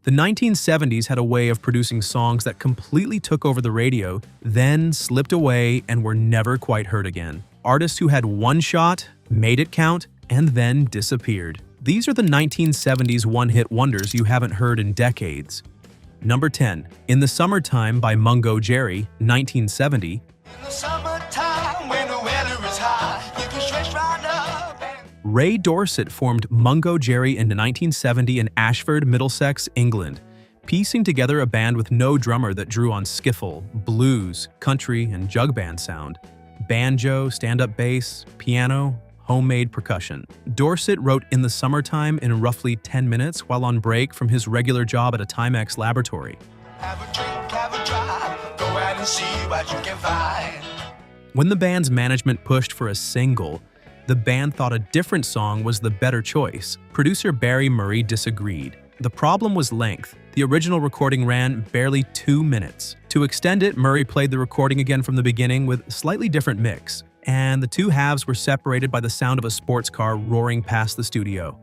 The 1970s had a way of producing songs that completely took over the radio, then slipped away and were never quite heard again. Artists who had one shot, made it count, and then disappeared. These are the 1970s one-hit wonders you haven't heard in decades. Number 10. In the Summertime by Mungo Jerry, 1970. In the summertime when the weather is high, you can stretch right up and Ray Dorset formed Mungo Jerry in 1970 in Ashford, Middlesex, England, piecing together a band with no drummer that drew on skiffle, blues, country, and jug band sound, banjo, stand-up bass, piano, homemade percussion. Dorset wrote In the Summertime in roughly 10 minutes while on break from his regular job at a Timex laboratory. have a drink, have a drive, go out and see what you can find. When the band's management pushed for a single, the band thought a different song was the better choice. Producer Barry Murray disagreed. The problem was length. The original recording ran barely 2 minutes. To extend it, Murray played the recording again from the beginning with a slightly different mix, and the two halves were separated by the sound of a sports car roaring past the studio.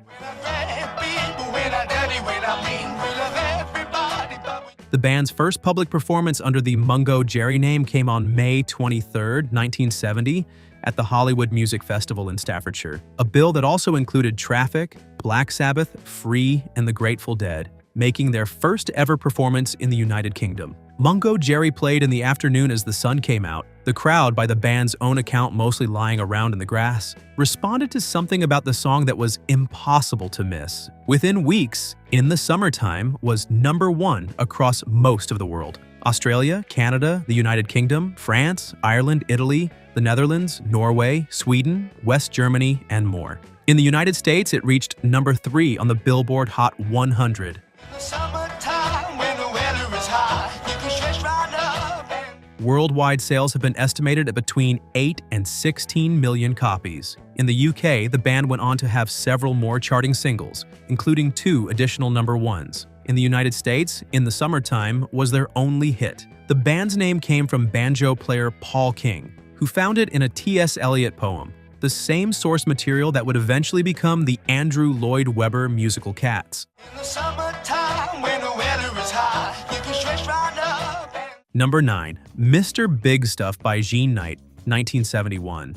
The band's first public performance under the Mungo Jerry name came on May 23, 1970, at the Hollywood Music Festival in Staffordshire, a bill that also included Traffic, Black Sabbath, Free, and the Grateful Dead, making their first ever performance in the United Kingdom. Mungo Jerry played in the afternoon as the sun came out. The crowd, by the band's own account mostly lying around in the grass, responded to something about the song that was impossible to miss. Within weeks, In the Summertime was #1 across most of the world. Australia, Canada, the United Kingdom, France, Ireland, Italy, the Netherlands, Norway, Sweden, West Germany, and more. In the United States, it reached #3 on the Billboard Hot 100. In the summertime when the weather is high, you can stretch right up and Worldwide sales have been estimated at between 8 and 16 million copies. In the UK, the band went on to have several more charting singles, including 2 additional #1s. In the United States, In the Summertime was their only hit. The band's name came from banjo player Paul King, who found it in a T.S. Eliot poem, the same source material that would eventually become the Andrew Lloyd Webber musical Cats. in the summertime when the weather is high, you can stretch right up and Number 9. Mr. Big Stuff by Jean Knight, 1971.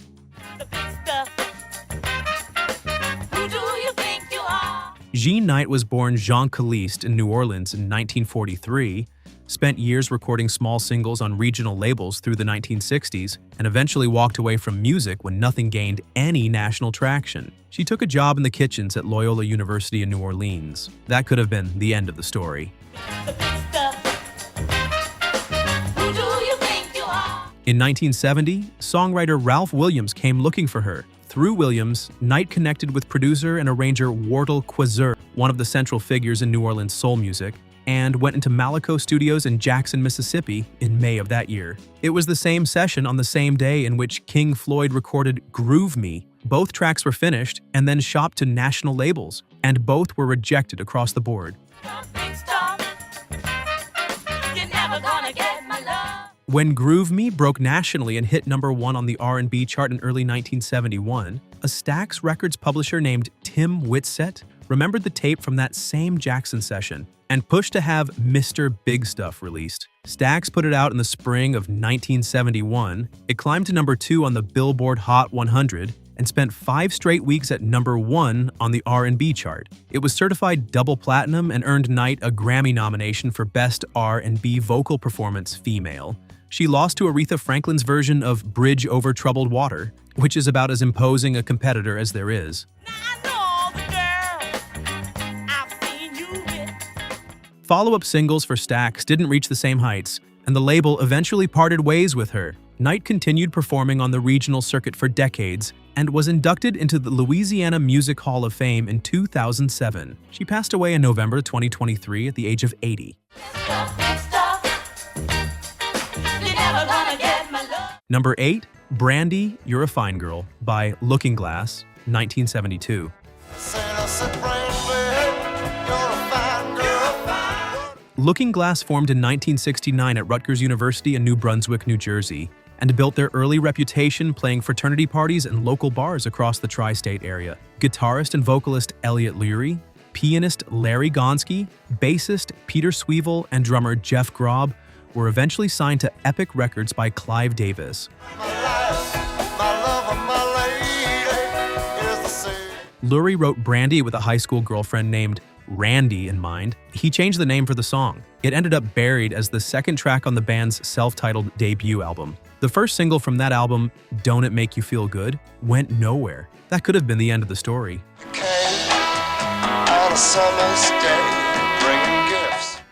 The big stuff. Who do you think you are? Jean Knight was born Jean Caliste in New Orleans in 1943, spent years recording small singles on regional labels through the 1960s, and eventually walked away from music when nothing gained any national traction. She took a job in the kitchens at Loyola University in New Orleans. That could have been the end of the story. The big stuff. Who do you think you are? In 1970, songwriter Ralph Williams came looking for her. Through Williams, Knight connected with producer and arranger Wardell Quazur, one of the central figures in New Orleans soul music, and went into Malaco Studios in Jackson, Mississippi in May of that year. It was the same session on the same day in which King Floyd recorded Groove Me. Both tracks were finished and then shopped to national labels, and both were rejected across the board. Big stuff. You're never gonna get my love. When Groove Me broke nationally and hit #1 on the R&B chart in early 1971, a Stax Records publisher named Tim Whitsett remembered the tape from that same Jackson session and pushed to have Mr. Big Stuff released. Stax put it out in the spring of 1971. It climbed to #2 on the Billboard Hot 100 and spent 5 straight weeks at #1 on the R&B chart. It was certified double platinum and earned Knight a Grammy nomination for Best R&B Vocal Performance Female. She lost to Aretha Franklin's version of Bridge Over Troubled Water, which is about as imposing a competitor as there is. Now I know the girl I've seen you with. Follow-up singles for Stax didn't reach the same heights, and the label eventually parted ways with her. Knight continued performing on the regional circuit for decades and was inducted into the Louisiana Music Hall of Fame in 2007. She passed away in November 2023 at the age of 80. Big stuff. You're never gonna get my love. Number 8, Brandy, You're a Fine Girl by Looking Glass, 1972. Looking Glass formed in 1969 at Rutgers University in New Brunswick, New Jersey, and built their early reputation playing fraternity parties and local bars across the tri-state area. Guitarist and vocalist Elliot Leary, Pianist Larry Gonski, bassist Peter Sweevil, and drummer Jeff Grob were eventually signed to Epic Records by Clive Davis. Lurie wrote Brandy with a high school girlfriend named Randy in mind. He changed the name for the song. It ended up buried as the second track on the band's self-titled debut album. The first single from that album, Don't It Make You Feel Good, went nowhere. That could have been the end of the story.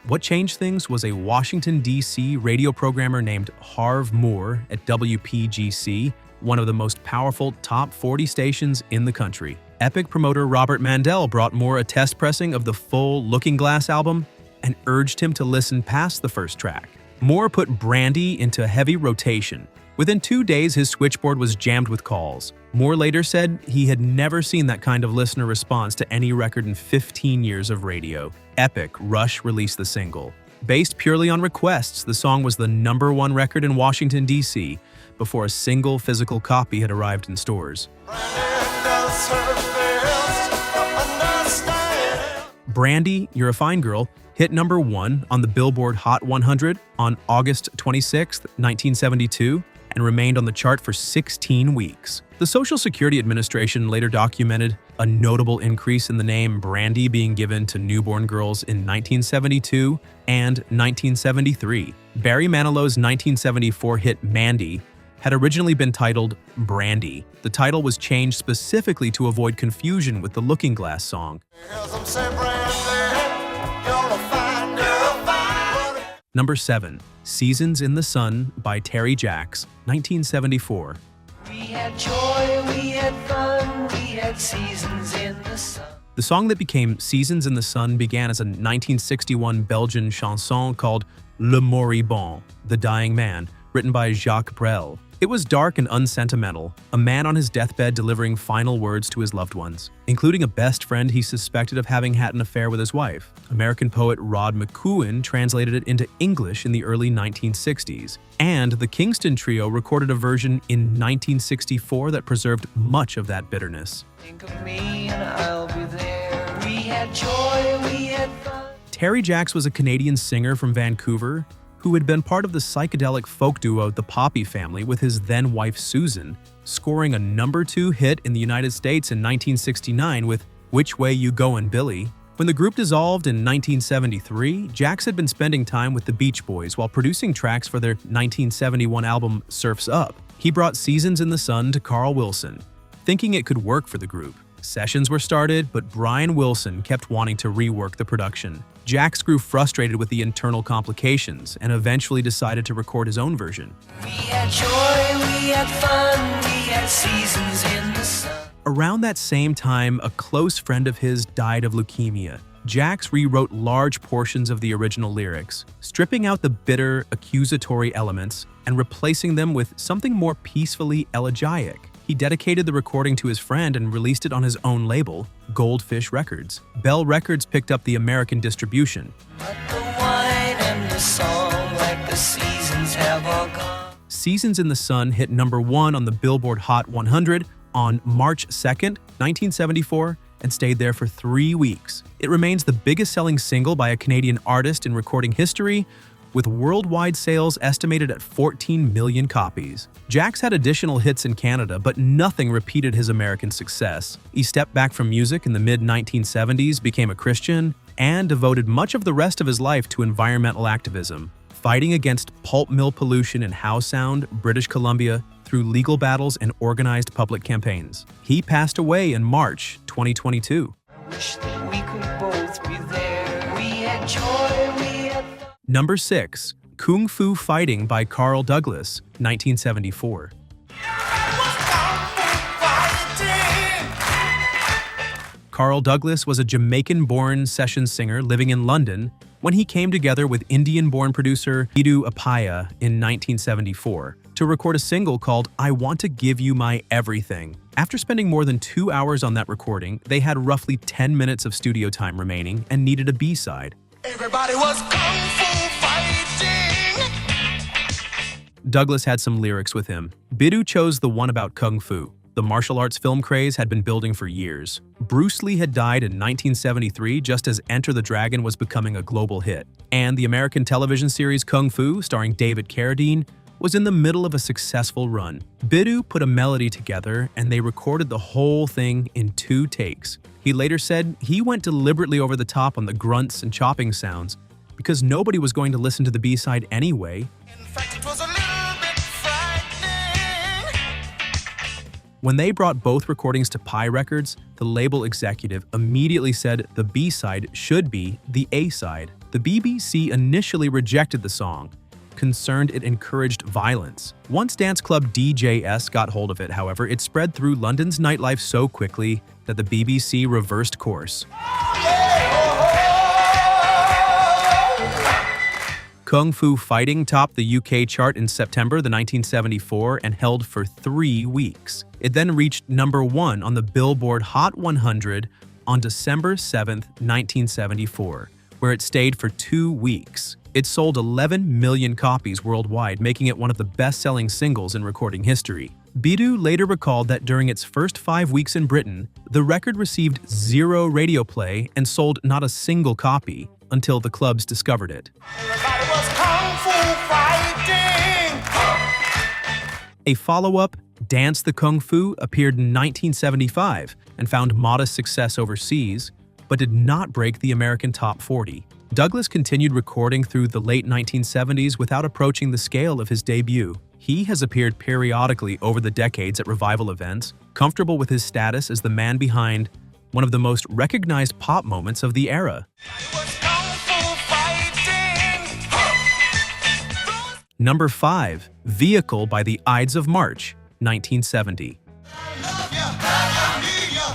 What changed things was a Washington, D.C. radio programmer named Harv Moore at WPGC, one of the most powerful top 40 stations in the country. Epic promoter Robert Mandel brought Moore a test pressing of the full Looking Glass album and urged him to listen past the first track. Moore put Brandy into heavy rotation. Within 2 days, his switchboard was jammed with calls. Moore later said he had never seen that kind of listener response to any record in 15 years of radio. Epic Rush released the single. Based purely on requests, the song was the #1 record in Washington, D.C. before a single physical copy had arrived in stores. Brandy, You're a Fine Girl, hit #1 on the Billboard Hot 100 on August 26, 1972, and remained on the chart for 16 weeks. The Social Security Administration later documented a notable increase in the name Brandy being given to newborn girls in 1972 and 1973. Barry Manilow's 1974 hit Mandy had originally been titled Brandy. The title was changed specifically to avoid confusion with the Looking Glass song. Number 7. Seasons in the Sun by Terry Jacks, 1974. We had joy, we had fun, we had seasons in the sun. The song that became Seasons in the Sun began as a 1961 Belgian chanson called Le Moribond, The Dying Man, written by Jacques Brel. It was dark and unsentimental, a man on his deathbed delivering final words to his loved ones, including a best friend he suspected of having had an affair with his wife. American poet Rod McCuen translated it into English in the early 1960s, and the Kingston Trio recorded a version in 1964 that preserved much of that bitterness. Think of me and I'll be there. We had joy, we had fun. Terry Jacks was a Canadian singer from Vancouver who had been part of the psychedelic folk duo The Poppy Family with his then-wife Susan, scoring a #2 hit in the United States in 1969 with Which Way You Goin' Billy. When the group dissolved in 1973, Jacks had been spending time with the Beach Boys while producing tracks for their 1971 album Surf's Up. He brought Seasons in the Sun to Carl Wilson, thinking it could work for the group. Sessions were started, but Brian Wilson kept wanting to rework the production. Jacks grew frustrated with the internal complications and eventually decided to record his own version. We had joy, we had fun, we had seasons in the sun. Around that same time, a close friend of his died of leukemia. Jacks rewrote large portions of the original lyrics, stripping out the bitter, accusatory elements and replacing them with something more peacefully elegiac. He dedicated the recording to his friend and released it on his own label, Goldfish Records. Bell Records picked up the American distribution. But the wine and the song, like the seasons have all gone. Seasons in the Sun hit #1 on the Billboard Hot 100 on March 2nd, 1974, and stayed there for 3 weeks. It remains the biggest-selling single by a Canadian artist in recording history, with worldwide sales estimated at 14 million copies. Jacks had additional hits in Canada, but nothing repeated his American success. He stepped back from music in the mid-1970s, became a Christian, and devoted much of the rest of his life to environmental activism, fighting against pulp mill pollution in Howe Sound, British Columbia, through legal battles and organized public campaigns. He passed away in March 2022. I wish that we could both be there. We had joy, we had fun. Number 6. Kung Fu Fighting by Carl Douglas, 1974. Carl Douglas was a Jamaican-born session singer living in London when he came together with Indian-born producer Bidu Apaya in 1974 to record a single called I Want to Give You My Everything. After spending more than 2 hours on that recording, they had roughly 10 minutes of studio time remaining and needed a B-side. Everybody was kung fu fighting. Douglas had some lyrics with him. Bidu chose the one about Kung Fu. The martial arts film craze had been building for years. Bruce Lee had died in 1973 just as Enter the Dragon was becoming a global hit. And the American television series Kung Fu, starring David Carradine, was in the middle of a successful run. Bidoo put a melody together and they recorded the whole thing in 2 takes. He later said he went deliberately over the top on the grunts and chopping sounds because nobody was going to listen to the B-side anyway. In fact, it was a little bit frightening. When they brought both recordings to Pi Records, the label executive immediately said the B-side should be the A-side. The BBC initially rejected the song, concerned it encouraged violence. Once dance club DJS got hold of it, however, it spread through London's nightlife so quickly that the BBC reversed course. Kung Fu Fighting topped the UK chart in September 1974 and held for 3 weeks. It then reached number 1 on the Billboard Hot 100 on December 7, 1974, where it stayed for 2 weeks. It sold 11 million copies worldwide, making it one of the best-selling singles in recording history. Bidoo later recalled that during its first 5 weeks in Britain, the record received 0 radio play and sold not a single copy until the clubs discovered it. Everybody was kung fu fighting. A follow-up, Dance the Kung Fu, appeared in 1975 and found modest success overseas, but did not break the American top 40. Douglas continued recording through the late 1970s without approaching the scale of his debut. He has appeared periodically over the decades at revival events, comfortable with his status as the man behind one of the most recognized pop moments of the era. It was kung fu fighting. Number 5, Vehicle by the Ides of March, 1970. Love ya, I need ya, I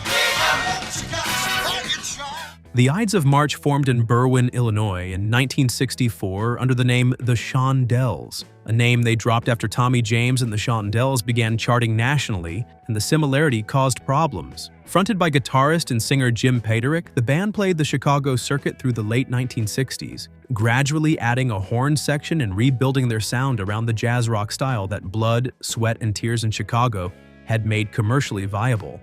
want you guys to try. The Ides of March formed in Berwyn, Illinois in 1964 under the name The Shondells, a name they dropped after Tommy James and the Shondells began charting nationally, and the similarity caused problems. Fronted by guitarist and singer Jim Paterick, the band played the Chicago circuit through the late 1960s, gradually adding a horn section and rebuilding their sound around the jazz rock style that Blood, Sweat, and Tears in Chicago had made commercially viable.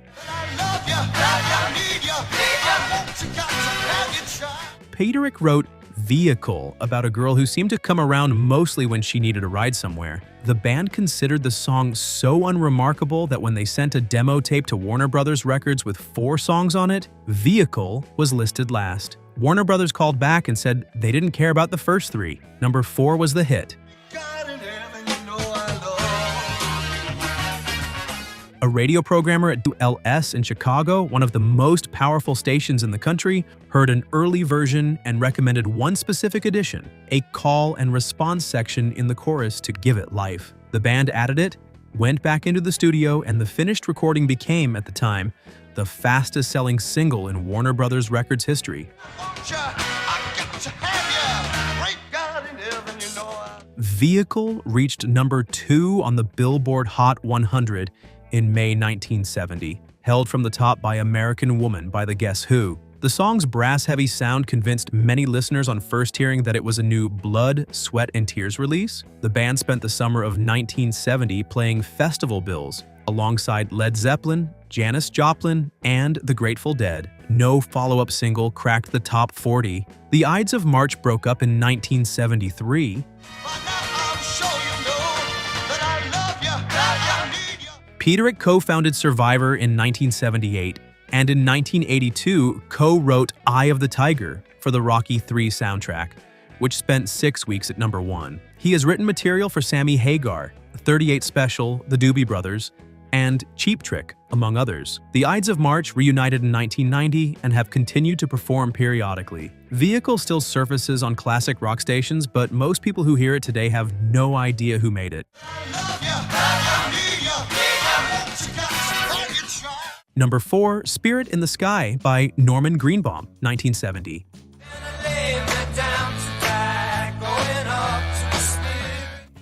Paterick wrote Vehicle about a girl who seemed to come around mostly when she needed a ride somewhere. The band considered the song so unremarkable that when they sent a demo tape to Warner Brothers Records with 4 songs on it, Vehicle was listed last. Warner Brothers called back and said they didn't care about the first 3. Number 4 was the hit. A radio programmer at WLS in Chicago, one of the most powerful stations in the country, heard an early version and recommended one specific addition, a call and response section in the chorus to give it life. The band added it, went back into the studio, and the finished recording became, at the time, the fastest-selling single in Warner Brothers Records history. Vehicle reached number 2 on the Billboard Hot 100 in May 1970, held from the top by American Woman by the Guess Who. The song's brass-heavy sound convinced many listeners on first hearing that it was a new Blood, Sweat, and Tears release. The band spent the summer of 1970 playing festival bills alongside Led Zeppelin, Janis Joplin, and the Grateful Dead. No follow-up single cracked the top 40. The Ides of March broke up in 1973. Paterick co-founded Survivor in 1978, and in 1982 co-wrote Eye of the Tiger for the Rocky III soundtrack, which spent 6 weeks at number 1. He has written material for Sammy Hagar, 38 Special, the Doobie Brothers, and Cheap Trick, among others. The Ides of March reunited in 1990 and have continued to perform periodically. Vehicle still surfaces on classic rock stations, but most people who hear it today have no idea who made it. Number 4, Spirit in the Sky by Norman Greenbaum, 1970.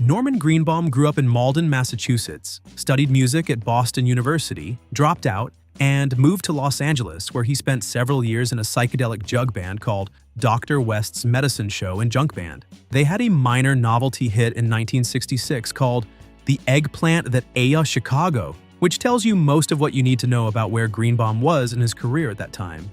Norman Greenbaum grew up in Malden, Massachusetts, studied music at Boston University, dropped out, and moved to Los Angeles, where he spent several years in a psychedelic jug band called Dr. West's Medicine Show and Junk Band. They had a minor novelty hit in 1966 called The Eggplant That Aya Chicago. which tells you most of what you need to know about where Greenbaum was in his career at that time.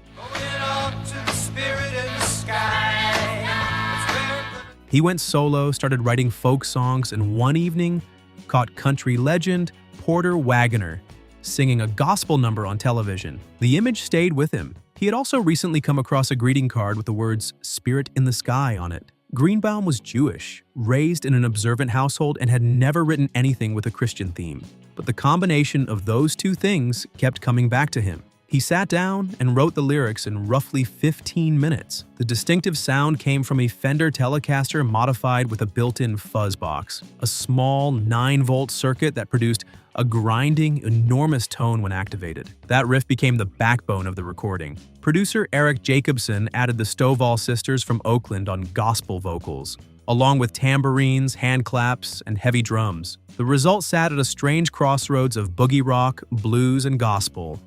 He went solo, started writing folk songs, and one evening caught country legend Porter Wagoner singing a gospel number on television. The image stayed with him. He had also recently come across a greeting card with the words "Spirit in the Sky" on it. Greenbaum was Jewish, raised in an observant household, and had never written anything with a Christian theme. But the combination of those two things kept coming back to him. He sat down and wrote the lyrics in roughly 15 minutes. The distinctive sound came from a Fender Telecaster modified with a built-in fuzz box, a small 9-volt circuit that produced a grinding, enormous tone when activated. That riff became the backbone of the recording. Producer Eric Jacobson added the Stovall sisters from Oakland on gospel vocals, along with tambourines, hand claps, and heavy drums. The result sat at a strange crossroads of boogie rock, blues, and gospel.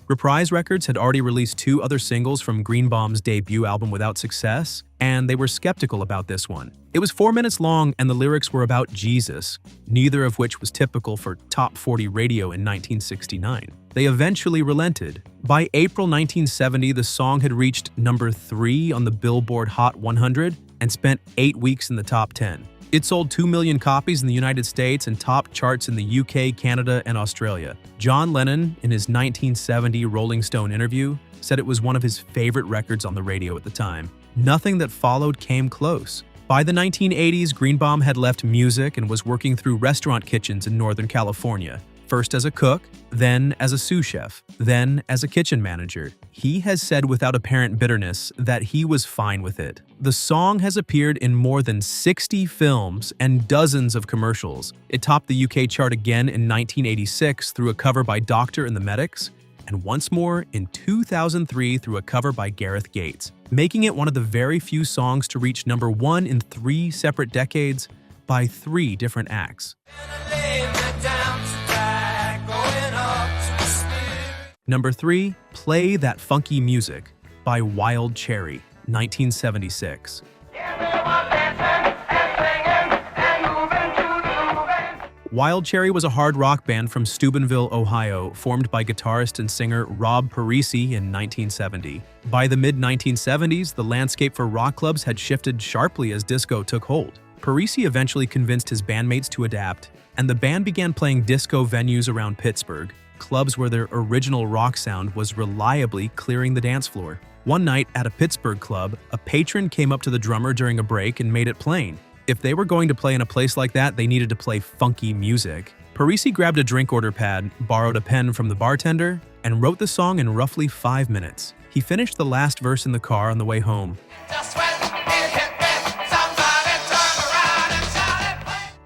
Reprise Records had already released 2 other singles from Greenbaum's debut album without success, and they were skeptical about this one. It was 4 minutes long, and the lyrics were about Jesus, neither of which was typical for Top 40 radio in 1969. They eventually relented. By April 1970, the song had reached number 3 on the Billboard Hot 100 and spent 8 weeks in the top 10. It sold 2 million copies in the United States and topped charts in the UK, Canada, and Australia. John Lennon, in his 1970 Rolling Stone interview, said it was one of his favorite records on the radio at the time. Nothing that followed came close. By the 1980s, Greenbaum had left music and was working through restaurant kitchens in Northern California. First as a cook, then as a sous chef, then as a kitchen manager. He has said without apparent bitterness that he was fine with it. The song has appeared in more than 60 films and dozens of commercials. It topped the UK chart again in 1986 through a cover by Doctor and the Medics, and once more in 2003 through a cover by Gareth Gates, making it one of the very few songs to reach number 1 in 3 separate decades by 3 different acts. Number 3, Play That Funky Music by Wild Cherry, 1976. Wild Cherry was a hard rock band from Steubenville, Ohio, formed by guitarist and singer Rob Parisi in 1970. By the mid-1970s, the landscape for rock clubs had shifted sharply as disco took hold. Parisi eventually convinced his bandmates to adapt, and the band began playing disco venues around Pittsburgh, clubs where their original rock sound was reliably clearing the dance floor. One night at a Pittsburgh club, a patron came up to the drummer during a break and made it plain. If they were going to play in a place like that, they needed to play funky music. Parisi grabbed a drink order pad, borrowed a pen from the bartender, and wrote the song in roughly 5 minutes. He finished the last verse in the car on the way home.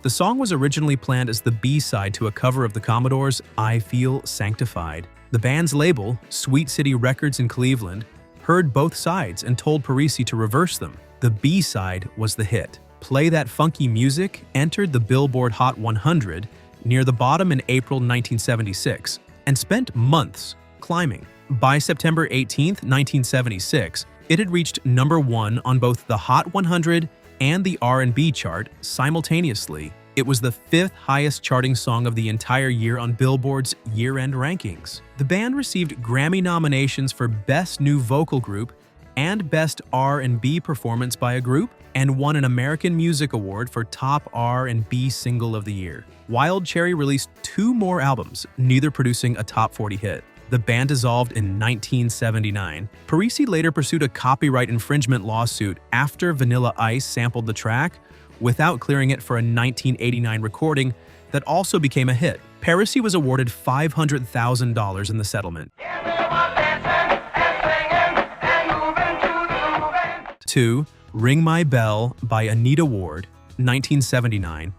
The song was originally planned as the B-side to a cover of the Commodores' I Feel Sanctified. The band's label, Sweet City Records in Cleveland, heard both sides and told Parisi to reverse them. The B-side was the hit. Play That Funky Music entered the Billboard Hot 100 near the bottom in April 1976 and spent months climbing. By September 18, 1976, it had reached number 1 on both the Hot 100 and the R&B chart simultaneously. It was the 5th highest charting song of the entire year on Billboard's year-end rankings. The band received Grammy nominations for Best New Vocal Group and Best R&B Performance by a Group, and won an American Music Award for Top R&B Single of the Year. Wild Cherry released 2 more albums, neither producing a top 40 hit. The band dissolved in 1979. Parisi later pursued a copyright infringement lawsuit after Vanilla Ice sampled the track without clearing it for a 1989 recording that also became a hit. Parisi was awarded $500,000 in the settlement. 2. Ring My Bell by Anita Ward, 1979.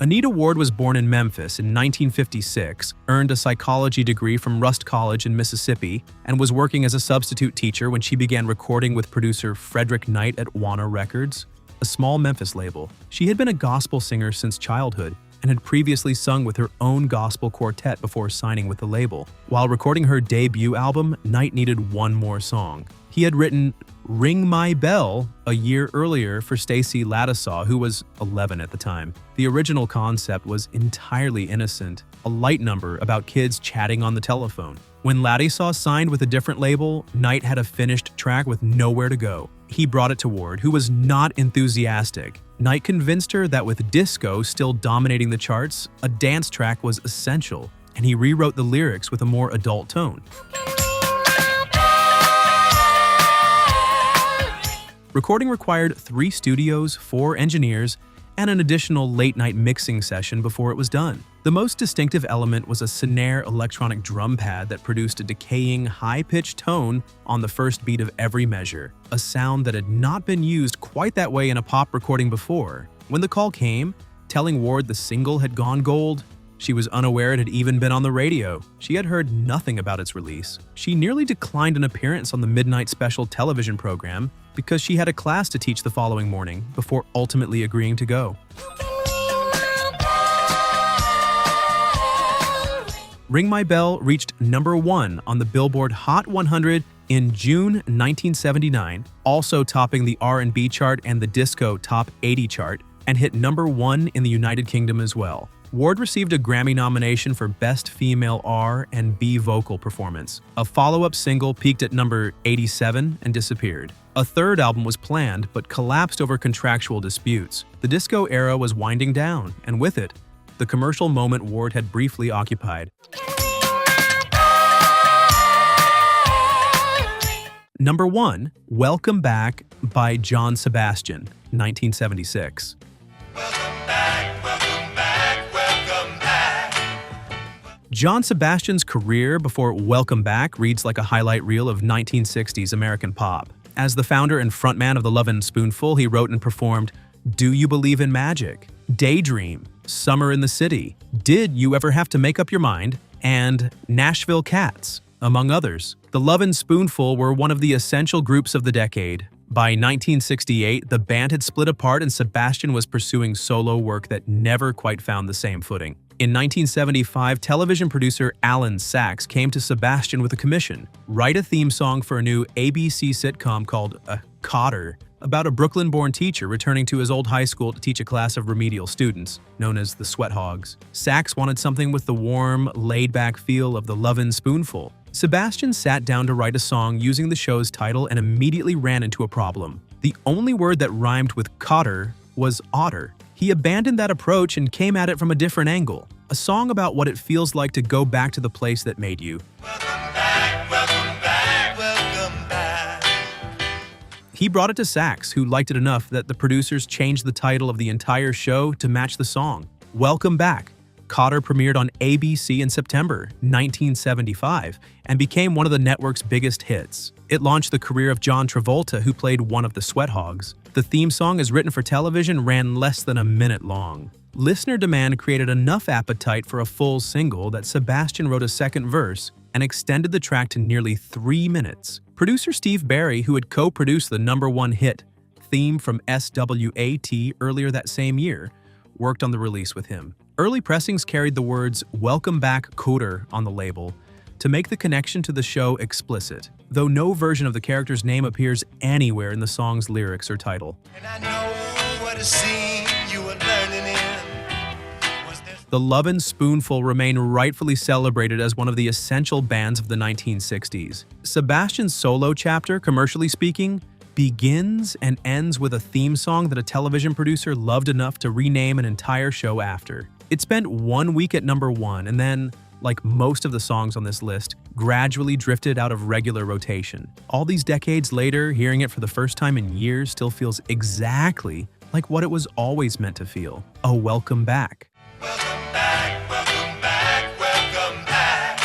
Anita Ward was born in Memphis in 1956, earned a psychology degree from Rust College in Mississippi, and was working as a substitute teacher when she began recording with producer Frederick Knight at Warner Records, a small Memphis label. She had been a gospel singer since childhood and had previously sung with her own gospel quartet before signing with the label. While recording her debut album, Knight needed one more song. He had written Ring My Bell a year earlier for Stacey Ladisaw, who was 11 at the time. The original concept was entirely innocent, a light number about kids chatting on the telephone. When Ladisaw signed with a different label, Knight had a finished track with nowhere to go. He brought it to Ward, who was not enthusiastic. Knight convinced her that with disco still dominating the charts, a dance track was essential, and he rewrote the lyrics with a more adult tone. Recording required 3 studios, 4 engineers, and an additional late-night mixing session before it was done. The most distinctive element was a snare electronic drum pad that produced a decaying, high-pitched tone on the first beat of every measure, a sound that had not been used quite that way in a pop recording before. When the call came, telling Ward the single had gone gold, she was unaware it had even been on the radio. She had heard nothing about its release. She nearly declined an appearance on the Midnight Special television program because she had a class to teach the following morning before ultimately agreeing to go. Ring My Bell reached number 1 on the Billboard Hot 100 in June 1979, also topping the R&B chart and the disco Top 80 chart, and hit number 1 in the United Kingdom as well. Ward received a Grammy nomination for Best Female R&B Vocal Performance. A follow-up single peaked at number 87 and disappeared. A third album was planned but collapsed over contractual disputes. The disco era was winding down, and with it, the commercial moment Ward had briefly occupied. Number 1, Welcome Back by John Sebastian, 1976. John Sebastian's career before Welcome Back reads like a highlight reel of 1960s American pop. As the founder and frontman of the Lovin' Spoonful, he wrote and performed Do You Believe in Magic?, Daydream, Summer in the City, Did You Ever Have to Make Up Your Mind?, and Nashville Cats, among others. The Lovin' Spoonful were one of the essential groups of the decade. By 1968, the band had split apart and Sebastian was pursuing solo work that never quite found the same footing. In 1975, television producer Alan Sachs came to Sebastian with a commission: write a theme song for a new ABC sitcom called Cotter, about a Brooklyn-born teacher returning to his old high school to teach a class of remedial students, known as the Sweat Hogs. Sachs wanted something with the warm, laid-back feel of the Lovin' Spoonful. Sebastian sat down to write a song using the show's title and immediately ran into a problem. The only word that rhymed with Cotter was otter. He abandoned that approach and came at it from a different angle. A song about what it feels like to go back to the place that made you. Welcome back, welcome back, welcome back. He brought it to Sachs, who liked it enough that the producers changed the title of the entire show to match the song. Welcome Back. Cotter premiered on ABC in September 1975 and became one of the network's biggest hits. It launched the career of John Travolta, who played one of the Sweat Hogs. The theme song, as written for television, ran less than a minute long. Listener demand created enough appetite for a full single that Sebastian wrote a second verse and extended the track to nearly 3 minutes. Producer Steve Barry, who had co-produced the #1 hit, Theme from SWAT, earlier that same year, worked on the release with him. Early pressings carried the words Welcome Back Cotter on the label to make the connection to the show explicit, though no version of the character's name appears anywhere in the song's lyrics or title. And I know what a scene you were learning in. The Lovin' Spoonful remain rightfully celebrated as one of the essential bands of the 1960s. Sebastian's solo chapter, commercially speaking, begins and ends with a theme song that a television producer loved enough to rename an entire show after. It spent 1 week at #1 and then, like most of the songs on this list, gradually drifted out of regular rotation. All these decades later, hearing it for the first time in years still feels exactly like what it was always meant to feel: a welcome back. Welcome back, welcome back, welcome back.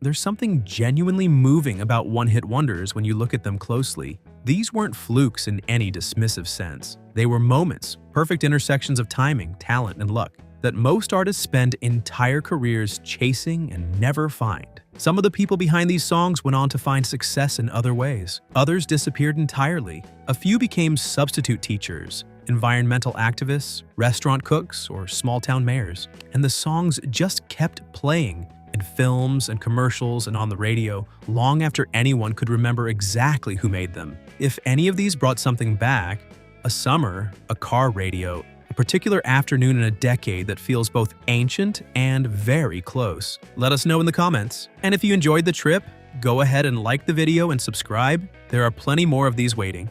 There's something genuinely moving about one-hit wonders when you look at them closely. These weren't flukes in any dismissive sense. They were moments, perfect intersections of timing, talent, and luck, that most artists spend entire careers chasing and never find. Some of the people behind these songs went on to find success in other ways. Others disappeared entirely. A few became substitute teachers, environmental activists, restaurant cooks, or small-town mayors. And the songs just kept playing in films and commercials and on the radio long after anyone could remember exactly who made them. If any of these brought something back, a summer, a car radio, a particular afternoon in a decade that feels both ancient and very close. Let us know in the comments. And if you enjoyed the trip, go ahead and like the video and subscribe. There are plenty more of these waiting.